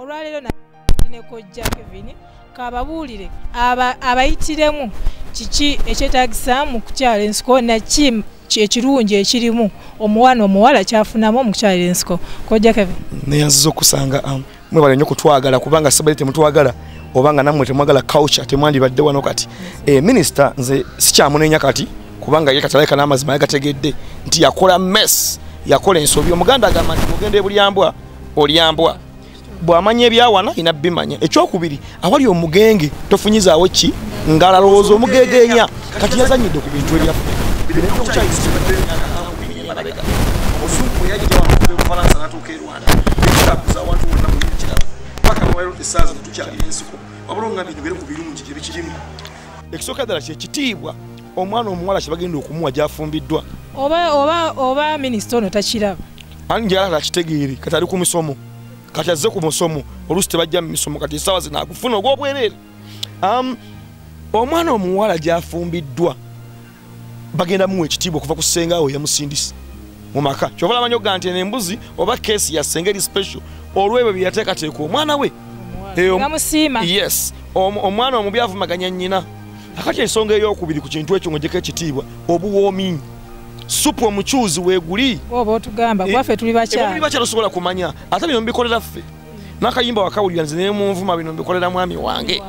olwaleero ne Kojja Kevin kababuulire abayitiremu kiki ekyetaagisa mu kukyala ensiko naki ekirungi ekirimu omuwana omuwala kyafunamu mu kukyala ensiko. Kojja Kevin neyanziza okusanga mwe bali nnyo kutwagala kubanga sabali temutwagala obanga namwe temwagala culture temwandibadde wano kati Minista nze sikyamunenya kati kubanga ye kataleka n'amazima yagategedde nti yakola mess yakola ensobi omuganda agamba nti mugende bulyambwa olyambwa bw'amanya ebyawana ina bimanya ekyokubiri awali omugenge tofunyizaawo ki ngalalowooza omugegeenya kati yazanyidde ku bintu ebyaffe ekisooka ddala kyekitiibwa omwana omuwala kyebagenda okumuwa gyafumbiddwa oba minisita ono takiraba anjala takitegeere kati ali ku misomo kati azze ku musomo oluusi tebajja mu misomo kati essaawa zino agufuna ogw'obwereere omwana omuwala gyafumbiddwa bagenda muwa ekitiibwa okuva ku ssengaawe yamusindisa mu maka kyova lamanyi oga nti embuzi oba keesi ya ssenga eri special olw'ebyo bye yateekateeka omwana we yes omwana omubi avumaganya nnyina akati ensonga ey'okubiri ku kintu ekyo ng'ogyeko ekitiibwa obuwoomi supu omukyuzi weeguli oba otugamba gwaffe tuli bakyala tosobola kumanya ate bino mbikolera ffe n'akayimba wakawulira nze nemunvuma bino mbikolera mwami wange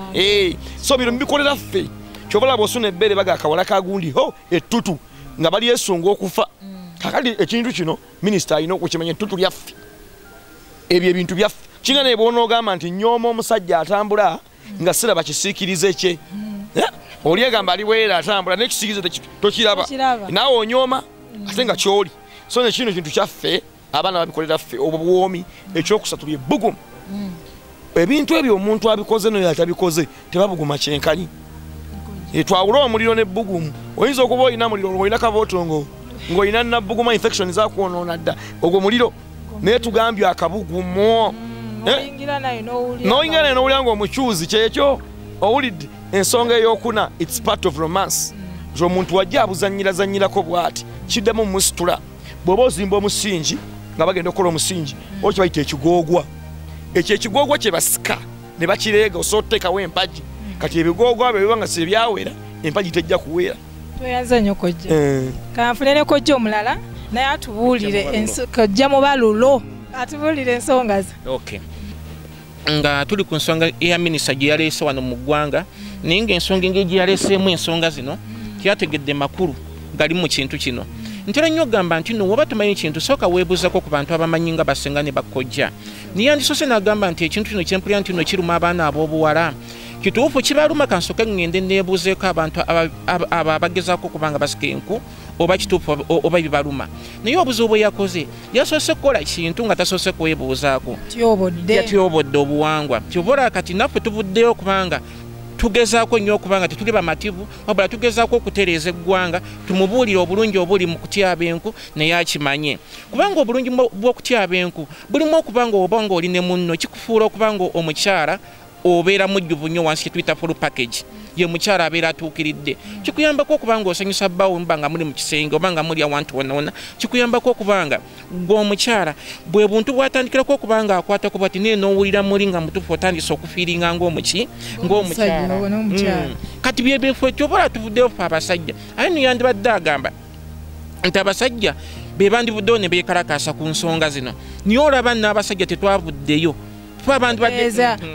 so bino mbikolera ffe kyobola bw'osuna ebbeere baga akawala kagundi ettutu nga bali esunga okufa kakati ekintu kino minisita alina okukimanya ettutu lyaffe ebyo ebintu byaffe kinga ne bw'onoogamba nti nyooma omusajja atambula nga siraba kisiikirize kye olyegamba ali bwera atambula n'ekisiikirize tokiraba naawe onyooma ate nga kyoli so ne kino kintu kyaffe abaana babikolera ffe obuwoomi ekyokusatu lye bbugumu ebintu ebyo omuntu abikoze noyo atabikoze tebabuguma kyenkanyi twawula omuliro n'ebbugumu oyinza okuba olina muliro olina kabootongo ng'olina nabbuguma infection zakwonoona dda ogwo muliro naye tugambye akabugumu n'oyingira naye n'owulira ng'omukyuzi kyekyo owulidde ensonga ey'okuna its part of romance nti omuntu wajja abuzanyirazanyirako bw'ati kiddemu musitula bw'oba ozimba omusingi nga bagenda okukola omusingi oba kye bayita ekigoogwa ekyo ekigoogwa kye basika ne bakireega osobola oteekawo empagi kati ebigoogwa byo biba nga si byawera empagi tejja kuweera. Tweyanza nnyo Kojja kanfune ne Kojja omulala naye atubuulire Kojja mu balulo atubuulire ensonga ze. Nga tuli ku nsonga eya minisita gye yaleese wano mu ggwanga naye ng'ensonga engeri gye yaleeseemu ensonga zino tyategedde makulu gali mu kintu kino. Ntera nnyo ogamba nti no woba tumanyi kintu sooka weebuuzako ku bantu abamanyi nga Basenga ne Bakojja. Niyandisose n'agamba nti ekintu kino kyempulira nti no kiruma abaana ab'obuwala kituufu kibaluma kansooke ngende neebuuzeeko abantu abagezaako okubanga basika enku oba kituufu oba bibaluma naye obuzibu bwe yakoze yasoose kukola kintu nga tasoose kwebuuzaako yatyobodde obuwangwa kyobola kati naffe tuvuddeyo okubanga tugezaako nnyo okubanga tetuli bamativu wabula tugezaako okutereeza eggwanga tumubuulire obulungi obuli mu kutyaba enku naye akimanye kubanga obulungi bw'okutyaba enku bulimu okubanga oba nga oli ne munno kikufuula okubanga omukyala obeera mujjuvu nnyo wansi kyetuyita full package ye mukyala abeera atuukiridde kikuyambako okubanga osanyusa bbaawo mubanga muli mu kisenge obanga muli awantu wonna kikuyambako okubanga ng'omukyala bwe buntu bwatandikirako okubanga akwatako bwati naye n'owulira muli nga mutuufu otandise okufiiringa ng'omukyala kati byebifo kyobola tuvuddeyo fe abasajja aye niyandibadde agamba nti abasajja be bandivuddeyo ne beekalakaasa ku nsonga zino niye olaba n'abasajja tetwavuddeyo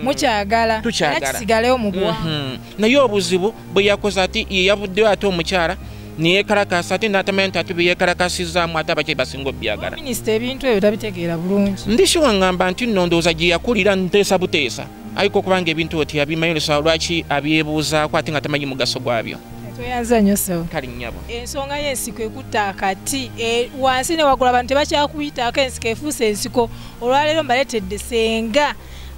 mukyagala kisigaleyo mu bwangu naye obuzibu bwe yakoze ati ye yavuddeyo ate omukyala niyekalakasa ate n'atamanya nti ate bye yekalakasizaamu ate abakye basinga obyagala. Minisita ebintu ebyo tabitegeera bulungi. Ndishiwa ngamba nti nno ndowooza gye yakulira nteesa buteesa ayiko okubanga ebintu oti abimanyi olw'ensonga lwaki abyebuuzaako ate nga tamanyi mugaso gwabyo. Tweyanza nnyo ssebo. Kali nnyabo. Ensonga y'ensiko ekutta akati wansi ne waggulu abantu tebakyakuyitaako ensiko efuuse ensiko olwaleero mbaleetedde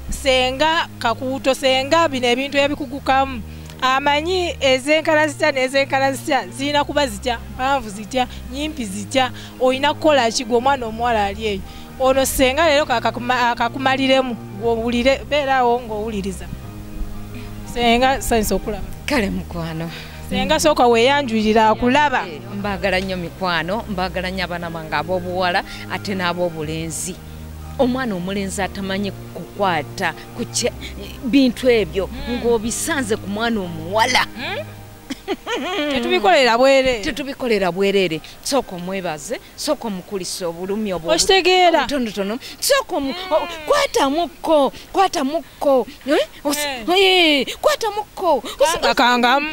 senga kakuuto senga bino ebintu ebikugukamu amanyi ezenkana zitya n'ezenkana zitya zirina kuba zitya mpanvu zitya nyimpi zitya olina kukola ki gwe omwana omuwala ali eyo ono senga leero akakumaliremu gw'owulire beerawo ng'owuliriza senga sanyusa okulaba. Kale mukwano senga sooka weeyanjulira akulaba. Mbagala nnyo mikwano mbagala nnyo abaana bange ab'obuwala ate n'ab'obulenzi omwana omulenzi atamanyi kukwata ku bintu ebyo ng'obisanze ku mwana omuwala. Tetubikolera bwerere. Sooka omwebaze, sooka omukulisa obulumi obwo. Okitegeera. Tono. Sooka kwata mukko. Kwata mukko. Kangamu.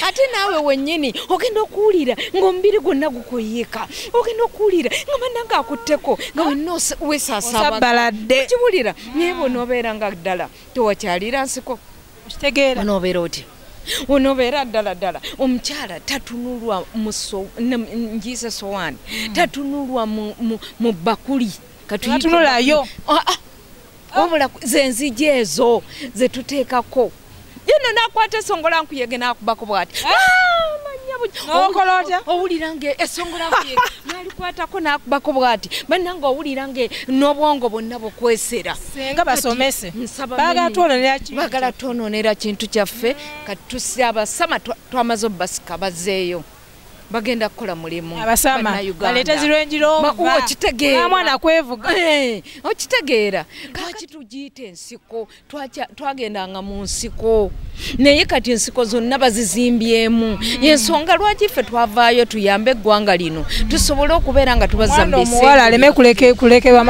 Ate naawe wennyini ogenda okuwulira ng'omubiri gwonna gukuyiika. Ogenda okuwulira nga bannanga akutteko nga wenna weesaasaaba. Osabbaladde. Okiwulira naye bw'onoobeera nga ddala tewakyalira nsiko. Okitegeera. Onoobeera oti. Onobeera ddala omukyala tatunulwa njiise sowani tatunulwa mu bakuli katunulayo wabula zenzigi ezo zetuteekako yino nakwata esongola nkuyege nakubako bwati owulira nge esongola nkuyege nalikwatako nakubako bwati bannanga owulira nge n'obwongo bwonna bukwesera senga basomese bagala twononera kintu kyaffe kati tusyaba sama twamaze obbasika bazeeyo bagenda kukola mulimu abasama baleta zirwenjiro mwana kwevuga okitegeera kaki tugiyita ensiko twagendanga mu nsiko naye kati ensiko zonna bazizimbyemu yensonga lwaki ffe twavaayo tuyambe eggwanga lino tusobole okubeera nga tubazamuwala aleme kulekebwa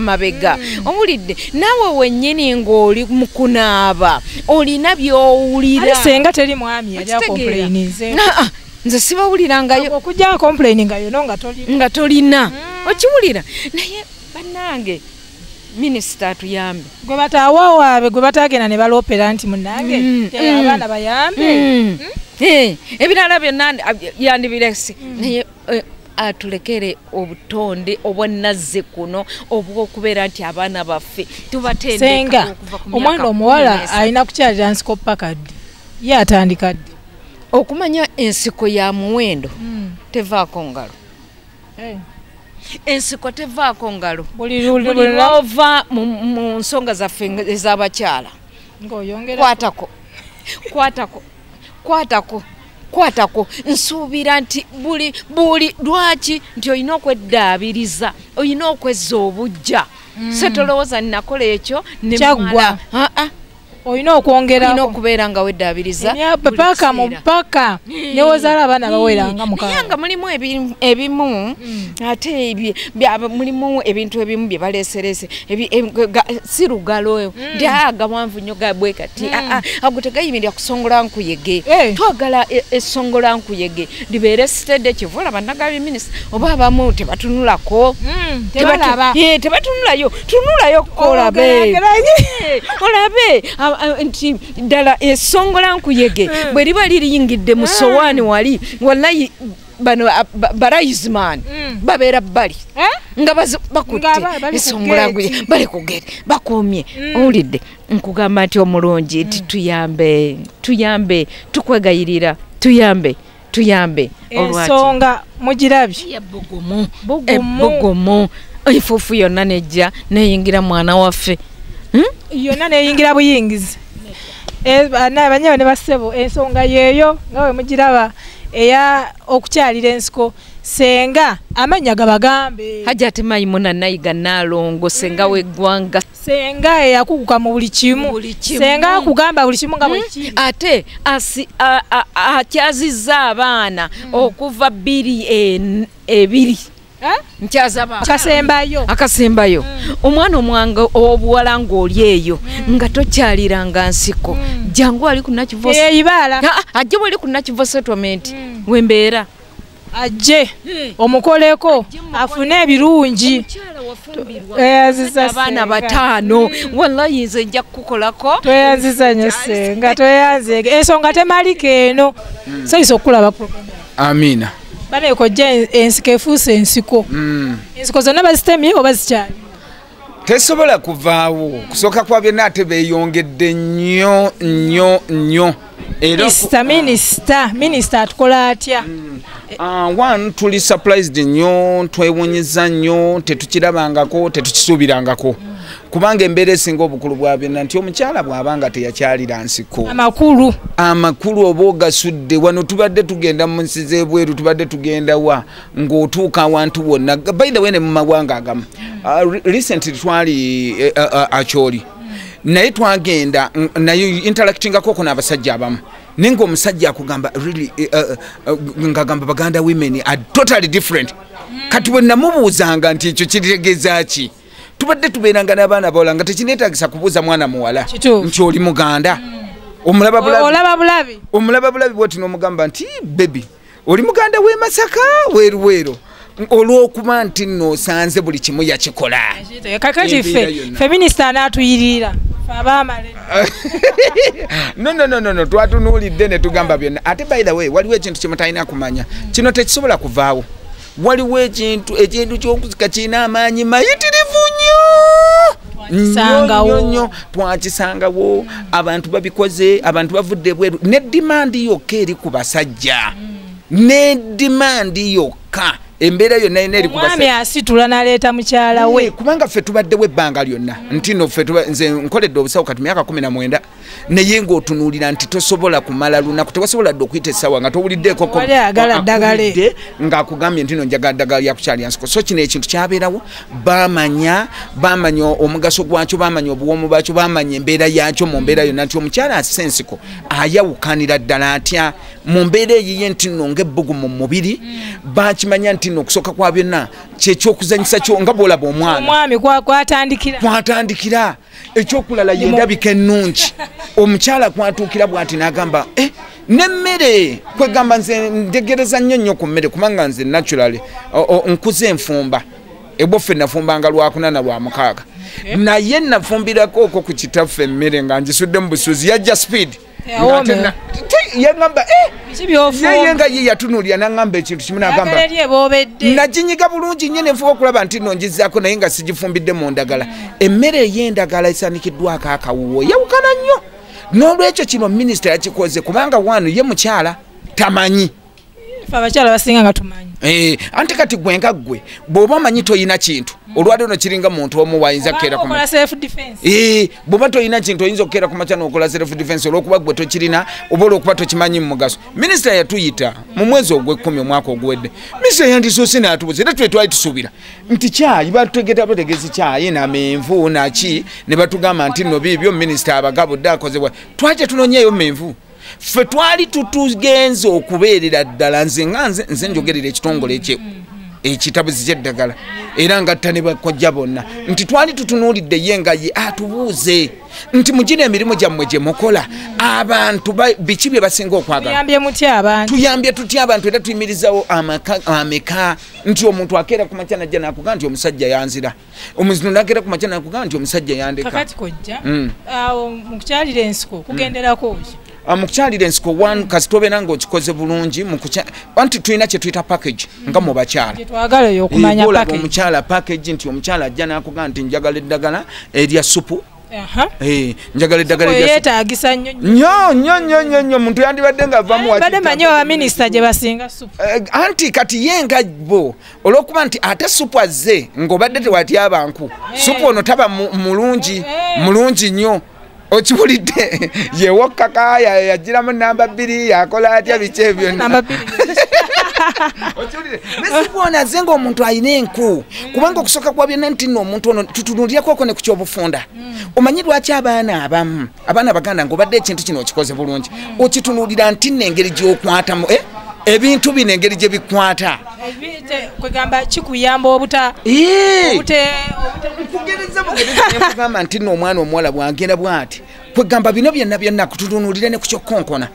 mabega owulidde naawe wennyini ng'oli mu kunaaba olina by'owulira senga teri mwami yali akomplaininze nze sibawulirangayo okujja complaininga yono nga tolina okiwulira naye bannange minisita atuyambe gwe bataawa waabe gwe batagenda ne balopera nti munnange abaana bayambe ebirala byonna yandibiresi naye atulekere obutonde obwanazze kuno obw'okubeera nti abaana baffe tubatendeka okuva ku omwana omuwala alina kukyalira nsiko paka ddi ye atandika ddi okumanya ensiko ya muwendo tevaako ngalo ensiko tevaako ngalo buli lwova mu nsonga zaffe ez'abakyala kwatako nsuubira nti buli lwaki nti olina okweddaabiriza olina okwezza obujja so tolowooza ninakola ekyo kyaggwa olina okwongera okubeera nga weddaabiriza paka mu paka newozaala abaana baweranga naye nga mulimu ebimu ate mulimu ebintu ebimu bye baleeserese si lugalo nti gawanvu nnyo gabwe kati ago tegayimirira kusongola nkuyege twagala esongola nkuyege libeere sitede kivula bannagabi minisita oba abamu tebatunulako tebatunulayo tunulayo olabe nti ddala esongola nkuyege bwe liba liriyingidde mu sowaani wali wallayi bano barayizman babeera bali nga bakutte esongola nkuyege bali kugere bakuumye owulidde nkugamba nti omulungi nti tuyambe tukwegayirira tuyambe ensonga mugirabye ebbogomo enfuufu yonna nejja neyingira mwana waffe yonna neyingira buyingizi abanyabo ne bassebo ensonga yeeyo nga we mugiraba eya okukyalira ensiko senga amanya gabagambe Hajati Maimuna Nayiga Nalongo senga w'eggwanga senga eyakuguka mu buli kimu senga akugamba buli kimu nga bwe kiri ate akyazizza abaana okuva 2 nkyazaba akasembayo omwana omwanga obuwala ng'oli eyo nga tokyaliranga nsiko jangu ali ku nakivo ajje bwali ku nakivo settlement wembeera ajje omukoleko afune ebirungi abaana 5 wallahi nze nja kukolako tweyanzizanye senga tweyanzege ensonga temalika eno soyisa okulaba amina bane Kojja ensiko efuuse ensiko ensiko zonna bazitemye oba zikyali tesobola kuvaawo kusooka kwa byonna ate beeyongedde nnyo Minista atukola atya? One tuli surprised nnyo, twewuunyiza nnyo, tetukirabangako, tetukisuubirangako. Kubanga embeera esinga obukulu bwa byonna nti omukyala bw'abanga teyakyalira nsiko. Amakulu oba ogasudde wano tubadde tugenda mu nsi z'ebweru tubadde tugenda wa ng'otuuka awantu wonna. By the way ne mu mawanga agamu. Recently twali Acholi. Naye twagenda naye interactingako n'abasajja abamu. Ningo omusajja akugamba really ngagamba Baganda women are totally different. Kati bwe namubuuzanga nti ekyo kitegeeza ki? Tubadde tubeeranga n'abaana bawala nga tekineetagisa kubuuza mwana muwala nti oli Muganda. Omulaba bulabi bwoti n'omugamba nti baby oli Muganda w'e Masaka weeruweero. Olw'okuba nti nno osanze buli kimu yakikola. Kakati ffe minisita anaatuyirira. No, twatunuulidde ne tugamba byonna. Ate by the way waliwo ekintu kye mutalina kumanya. Kino tekisobola kuvaawo. Waliwo ekintu ky'okuzika kirina amaanyi mayitirivu nnyo. Twakisangawo. Abantu babikoze, abantu bavudde ebweru. Ne dimandi yokka eri ku basajja. Ne dimandi yokka. Embeera yonna eri ku basajja. Omwami asitula n'aleeta mukyala we. Kubanga ffe tubaddewo ebbanga lyonna. Nti no ffe nze nkoledde obusawo kati myaka 19. Naye ng'otunuulira nti tosobola kumala lunaku tewasobola dde okuyita essaawa nga towuliddeko ng'akugambye nti no njagala ddagala lya kukyali nsiko. So kino ekintu kyabeerawo baamanya omugaso gwakyo, baamanya obuwoomu bwakyo, baamanya embeera yakyo mu mbeera yonna nti omukyala asise ensiko ayawukanira ddala atya mu mbeera eyiye nti nno ng'ebbugu mu mubiri. Bakimanya nti nno okusooka kwa byonna kyekyokuzanyisa kyo nga bw'olaba omwami kwatandikira ekyokulala yendabika ennungi. Omukyala kwatuukira bw'ati n'agamba n'emmere kwegamba nze ndegereza nnyo ku mmere kubanga nze naturally nkuze enfumba eboffe nafumbanga lwakuna na lwamukaaga naye nafumbirako okwo ku kitaffe emmere nga ngisudde mu busuuzi yajja speed yagamba yeye nga ye yatunuulira n'agamba ekintu kimu n'agamba naginyiga bulungi nnyo ne nfuba okulaba nti nno ngizaako naye nga sigifumbidde mu ndagala. Emmere ey'endagala esanikiddwako akawuwo yawukana nnyo. N'olwekyo kino minisita yakikoze kubanga wano ye mukyala tamanyi. Abakyala basinga nga tumanyi. Anti kati gwe nga ggwe bw'oba omanyi toyina kintu olwali ono kiringa muntu omu wayinza kukeera ku self defense. Bw'oba toyina kintu oyinza okukeera ku makya n'okola self defense olw'okuba gwe tokirina oba olw'okuba tokimanyi mu mugaso. Minisita yatuyita mu mwezi ogw'ekkumi omwaka ogwedde. Minisita yandisoose n'atubuuza era twe twali tusuubira nti kyayi bategezi kyayi n'amenvu naki ne batugamba nti nno biibyo minisita abagabudde akozebwa. Twajja tunonyeeyo menvu. Ffe twali tutugenza okubeerera ddala nze njogerera ekitongole ekitabuzi ky'eddagala era ngatta ne bakojja bonna nti twali tutunuulidde ye nga ye atubuuze nti mugina emirimu gyammwe gye mukola abantu biki bye basinga okwagala. Tuyambye tutya abantu era tuyimirizawo ameka nti omuntu akeera ku makya najja n'akugamba nti omusajja yanzira, omuzino n'akeera ku makya n'akugamba nti omusajja yandeka. Kakati Kojja mu kukyalira ensiko kugenderako ki? Mukukyalira ensiko one kasi tobeera ng'okikoze bulungi anti tulina kye tuyita package nga mu bakyala. Twagala yo okumanya package. Omukyala package nti omukyala ajja n'akugamba nti njagala eddagala erya supu. Njagala eddagala erya supu. Yeetaagisa nnyo omuntu yandibadde ng'avaamu wakati. Badde manyi wa minisita gye basinga supu. Anti kati ye nga bo olw'okuba nti ate supu azze ng'obadde tewatya banku. Supu ono taba mulungi nnyo. Okibulidde yewo kaka yagiramu namba 2 yakola atya biki ebyo namba 2 okibulidde nesibona zenga omuntu ayina enku kubanga okusoka kwa byonna nti nno omuntu ono tutunulirako ne ku kyobufunda. Omanyi lwaki abaana Baganda ng'obadde ekintu kino okikoze bulungi okitunulira nti n'engeri gy'okwatamu ebintu bino engeri gye bikwata kwegamba kikuyamba kugamba nti nno omwana omuwala bwagenda bw'ati kwegamba bino byonna kututunulire ne ku kyokkonkona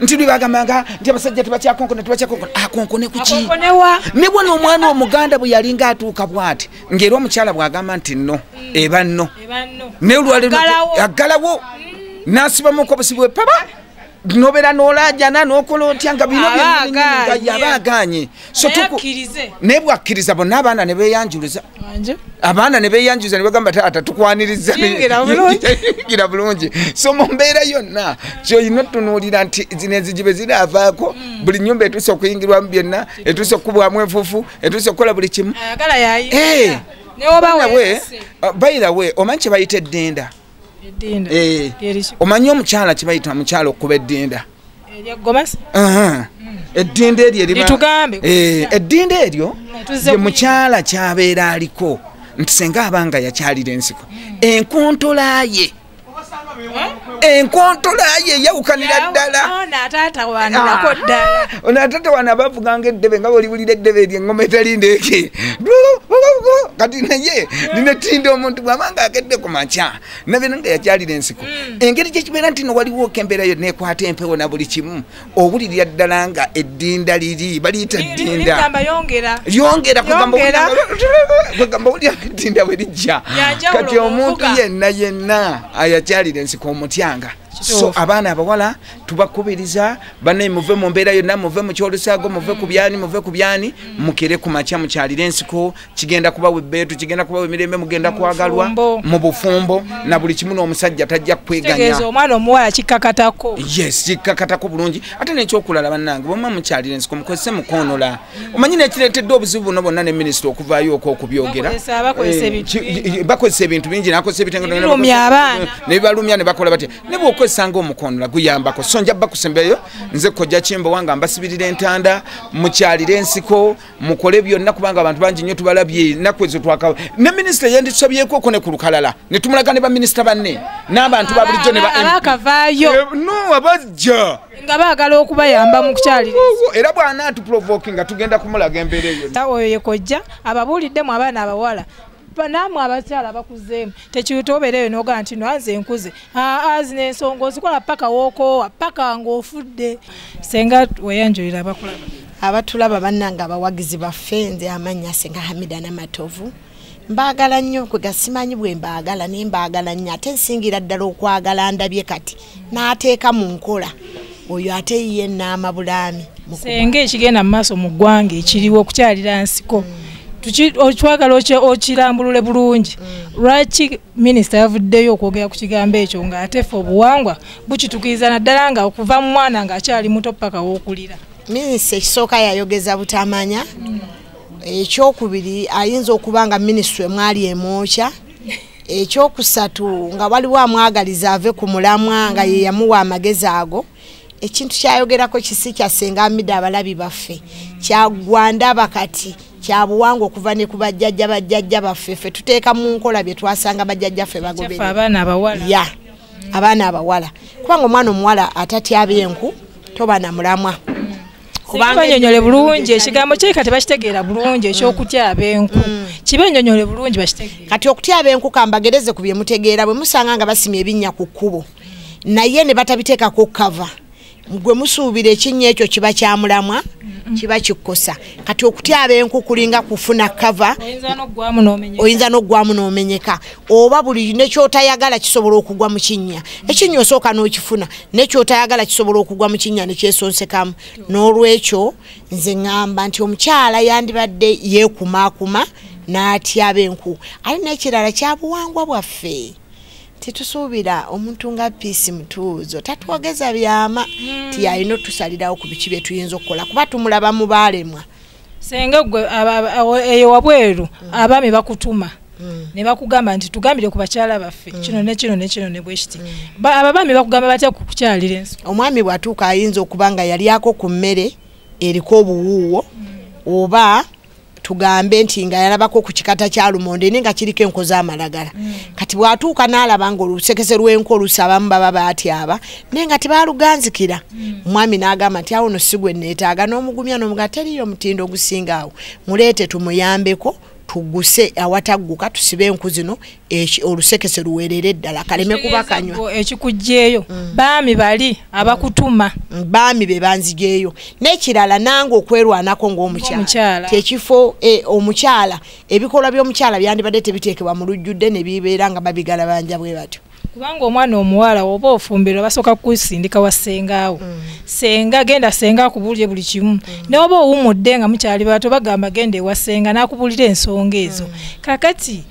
nti lwebagambanga nti abasajja tebakyakonkona akonkone kuki ne bwona omwana omuganda bwe yalinga atuuka bw'ati ng'era omukyala bw'agamba nti nno eba nno ne olwaliro aggalawo n'asibamuko obusibu bwe papa nobera n'olajana n'okola otya nga bino byabaganye nebwakkiriza bonna abaana ne beeyanjuluza abaana ne beeyanjuluza ne bagamba taata tukwaniriza gira bulungi so mu mbeera yonna kyolina otunuulira nti zino enzigibe ziraavaako buli nnyumba etuuse okuyingirwamu byonna etuuse okukubwamu enfufu etuuse okukola buli kimu by the way omanyi kye bayita eddinda omanyi omukyala kye bayita omukyala okuba eddinda eddinda eryo eddinda eryo ye mukyala kyabeera aliko nti senga abanga yakyalira ensiko enkontolaye yawukanira ddala ono ataata wana bavuganga eddebe nga bwoliwulira eddebe eryengoma etalindeeke kati naye linetinda omuntu bwamanga akedde ku makya nabena nga yakyalira ensiko engeri gyekibeera nti no waliwo embeera yonna ekwata empewo na buli kimu owulirira ddala nga eddinda liri baliyita ddinda yongera kwegamba wulira eddinda bwe lijja kati omuntu yenna ayakyalira ensiko omutyanga so abaana abawala tubakubiriza bane muve mu mbeera yonna muve mu kyolusago muve ku byani mukere ku makya mukyalira ensiko kigenda kuba webbeetu kigenda kuba emirembe mugenda kwagalwa mu bufumbo na buli kimu n'omusajja tajja kweganya omwana omuwala kikkakatako kikkakatako bulungi ate n'ekyokulala bannange bwemwe mukyalira ensiko mukozese mukonola omanyi nekireetedde obuzibu buno bonna ne minisita okuvaayo okubyogera bakozesa ebintu bingi nakozesa ebitengo nebibalumya ne bakola batya nebwokozesanga omukonola guyambako so nja bakusembeyo nze Kojja Kimbo wanga mbasibirira entanda mukyalira ensiko mukole byonna kubanga abantu bangi nnyo tubalabye nakwe ezo twakawa ne minisita yenditusabyeko okone ku lukalala ne tumulaga ne ba minisita banne n'abantu ba bulijjo ne abakavaayo no abajja nga baagala okubayamba mu kukyalira era bwana atuprovoking nga tugenda kumulaga embeera eyo oyo ye Kojja ababuuliddemu abaana abawala namwe abakyala bakuzeemu tekiyita obeereyo nogaa nti no anze enkuze zino ensonga ozikola paka wookoowa paka ng'ofudde senga weyanjulira abakulaba abatulaba bannanga abawagizi baffe nze amannya Senga Hamida Namatovu mbaagala nnyo kwegasimanyi bwe mbaagala naye mbaagala nnyo ate nsingira ddala okwagala ndabye kati n'ateeka mu nkola oyo ate ye n'amabulaami senga ekigenda mu maaso mu ggwanga ekiriwo okukyalira nsiko twagala okirambulule bulungi lwaki minisita yavuddeyo okwogera ku kigambo ekyo ng'ate ffe obuwangwa bukitukiriza naddala nga okuva mu mwana ng'akyali muto paka w'okulira minisita ekisooka yayogeza butamanya ekyokubiri ayinza okuba nga minisitule mwali emwokya ekyokusatu nga waliwo amwagaliza ave ku mulamwa nga ye yamuwa amagezi ago ekintu kyayogerako kisi kya Senga Hamida abalabi baffe kyagwandaba kati kyabuwanga okuva ne ku bajjajja baffe ffe tuteeka mu nkola bye twasanga bajjajjaffe bagoberera abaana abawala kubanga omwana omuwala atatyaba enku toba na mulamwa kubanga nyonyole bulungi ekigambo kyeka tebakitegeera bulungi ekyokutyaba enku kibe nyonyole bulungi bakitegeera kati okutyaba enku kambagereze ku bye mutegeera bwe musanga nga basimya ebinnya ku kkubo naye ne batabiteekako kava gwe musuubira ekinnya ekyo kiba kyamulamwa kiba kikosa kati okutyaba enku kulinga kufuna kava oyinza n'oggwamu n'omenyeka oba buli nekyotayagala kisobola okugwa mu kinnya ekinnya osooka n'okifuna nekyotayagala kisobola okugwa mu kinnya nekyesonsekamu n'olwekyo nze ŋŋamba nti omukyala yandibadde yeekumaakuma n'atyaba enku ali n'ekirala kyabuwangwa bwaffe titusuubira omuntu nga Peace Mutuuzo tatwogeza byama ti ayina otusalirawo ku biki bye tuyinza okukola kuba tumulaba mu baalemwa senga gwe eyo wabweru abaami bakutuma ne bakugamba nti tugambire ku bakyala baffe kino ne bwekiti abaami bakugamba batya ku kukyalira ensiko omwami bwatuuka ayinza okuba nga yalyako ku mmere eriko obuwuuwo oba tugambe nti nga yalabako ku kikata kya lumonde nenga kiriko enko z'amalagala kati bwatuuka n'alaba nga olusekese lw'enko olusa abamu baba baatyaba nenga tebaluganzikira omwami n'agamba nti awo no sigwe neetaaga n'omugumya n'omuga teriyo omutindo ogusinga awo muleete tumuyambeko tuguse awatagguka tusibe enku zino olusekese luwerere ddala kaleme kuba kanywa ekikujjeeyo baami bali abakutuma baami be banzijeeyo n'ekirala nange okwerwanako ng'omukyala tekifo omukyala ebikolwa by'omukyala byandibadde tebiteekebwa mu lujjudde ne bibeera nga babigalabanja bwe batyo kubanga omwana omuwala oba ofumbirwa basooka kusindika wa sengaawo senga genda senga akubulire buli kimu naye oba owumudde nga mukyali bato bagamba genda ewa senga n'akubulira ensonga ezo kakati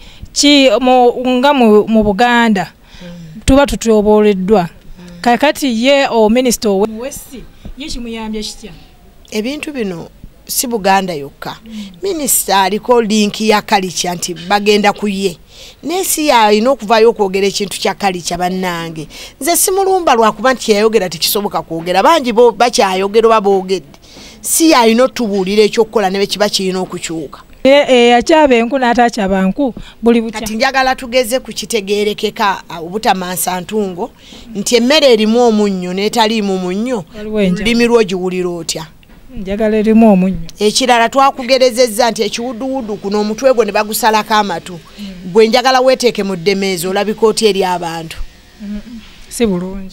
nga mu Buganda tuba tutyoboleddwa kakati ye Minista ow'West ye kimuyambye kitya ebintu bino si Buganda yokka Minista aliko linki ya kalicha nti bagenda kuye nesi yalina okuvaayo okwogera ekintu kya kalicha bannange nze simulumba lwakuba nti yayogera tekisoboka kwogera bangi bakyayogera oba boogedde si yalina otubuulira ekyokukola ne kiba kirina okukyuka akyaba enku n'atakyaba nku buli butya kati njagala tugeze ku kitegeerekeka obutamansa ntungo nti emmere erimu omunnyo n'etaliimu munnyo lulimi lwo giwulira otya njagala erimu omunnyo ekirala twakugerezezza nti ekiwudduwuddu kuno omutwe gwo ne bagusalako amatu gwe njagala weeteeke mu ddemeezi olabika oti eri abantu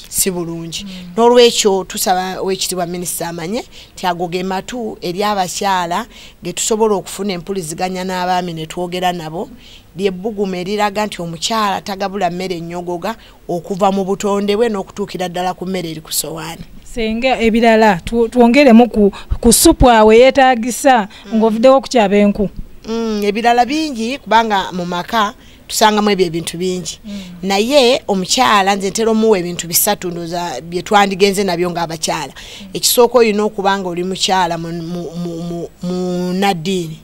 si bulungi n'olwekyo tusaba weekitiibwa Minista amanye nti ago ge matu eri abakyala ge tusobola okufuna empuliziganya n'abaami ne twogera nabo lyebbugumu eriraga nti omukyala tagabula mmere nnyogoga okuva mu butonde bwe n'okutuukira ddala ku mmere eri ku sowaani senga ebirala twongeremu ku supu awe yeetaagisa ng'ovuddewo okukyaba enku ebirala bingi kubanga mu maka tusangamu ebyo ebintu bingi naye omukyala nze ntera omuwa ebintu bisatu ndoza bye twandigenze nabyo ng'abakyala ekisooka olina okubanga oli mukyala mu naddiini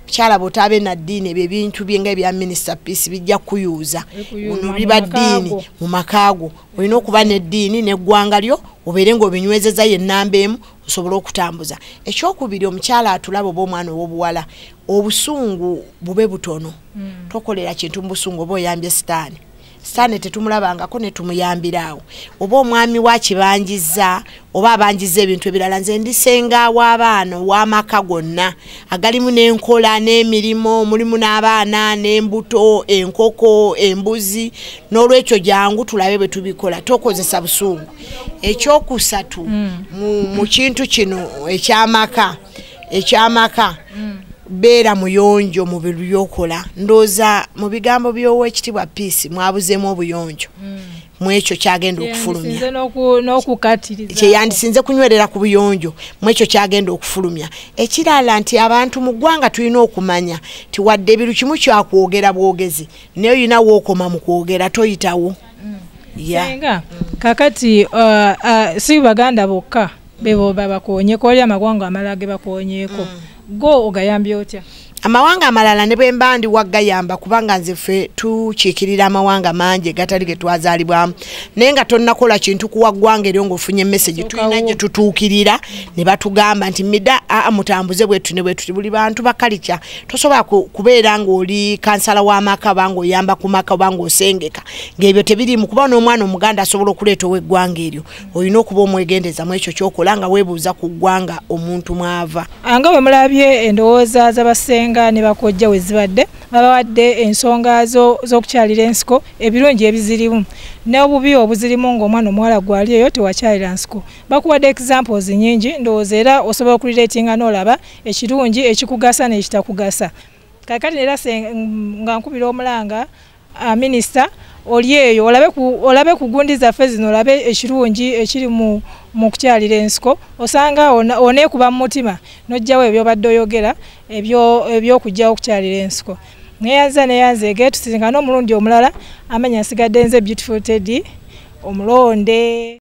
mukyala bw'otaabe naddiini ebyo ebintu byenga ebya Minista Peace bijja kuyuuza ono biba ddiini mu makaago olina okuba n'eddiini n'eggwanga lyo obeere ng'obinywezeza yennamba emu osobola okutambuza ekyokubiri omukyala atulaba oba omwana ow'obuwala obusungu bube butono tokolera kintu mu busungu oba oyambye sitaani tetumulabangako ne tumuyambiraawo oba omwami wakibanjizza oba abanjizza ebintu ebirala nze ndisenga w'abaana w'amaka gonna agalimu n'enkola n'emirimu mulimu n'abaana n'embuto enkoko embuzi n'olwekyo jangu tulabe bwe tubikola tokozesa busungu ekyokusatu mu kintu kino ekyamaka beera muyonjo mu bintu byokola ndooza mu bigambo by'Oweekitiibwa Peace mwabuzeemu obuyonjo mu ekyo kyagenda okufulumya kyeyandisinze kunywerera ku buyonjo mu ekyo kyagenda okufulumya ekirala nti abantu mu ggwanga tulina okumanya nti wadde ebiru kimu kyakwogera bwogezi naye olina wookoma mu kwogera toyitawo senga kakati si Baganda bokka bebo babakoonyeko oli amagwanga amalala ge bakoonyeeko go ogayambye otya amawanga amalala ne bwe mba ndi waggayamba kubanga nze ffe tukiikirira amawanga mangi gatali ge twazaalibwamu naye nga tonnakola kintu kuwa ggwanga eryo ng'ofunye message tulina gye tutuukirira ne batugamba nti mida mutambuze bwetu ne bwetu buli bantu bakalica tosobola kubeera ng'oli kansala w'amaka oba ng'oyamba ku maka oba ng'osengeka ng'ebyo tebiriimu kuba n'omwana omuganda asobola okuleeta ow'eggwanga eryo olina okuba omwegendeza mu ekyo ky'okola nga weebuuza ku ggwanga omuntu mwava nga bwe mulabye endowooza z'abasenga ne bakojja we zibadde babawadde ensonga z'okukyalira ensiko ebirungi ebizirimu n'obubi obuzirimu ng'omwana omuwala gwali eyo tewakyalira nsiko bakuwadde examples nyingi ndowooza era osobola okulireetinga n'olaba ekirungi ekikugasa n'ekitakugasa kakati era nga nkubira omulanga Minista oli eyo olabe ku gundi zaffe zino olabe ekirungi ekiri mu kukyalira ensiko osanga oneekuba mu mutima n'ojjawo ebyobadde oyogera ebyokujjawo okukyalira ensiko neyanza ege tusinkana omulundi omulala amanya nsigadde nze Beautiful Teddy omulonde.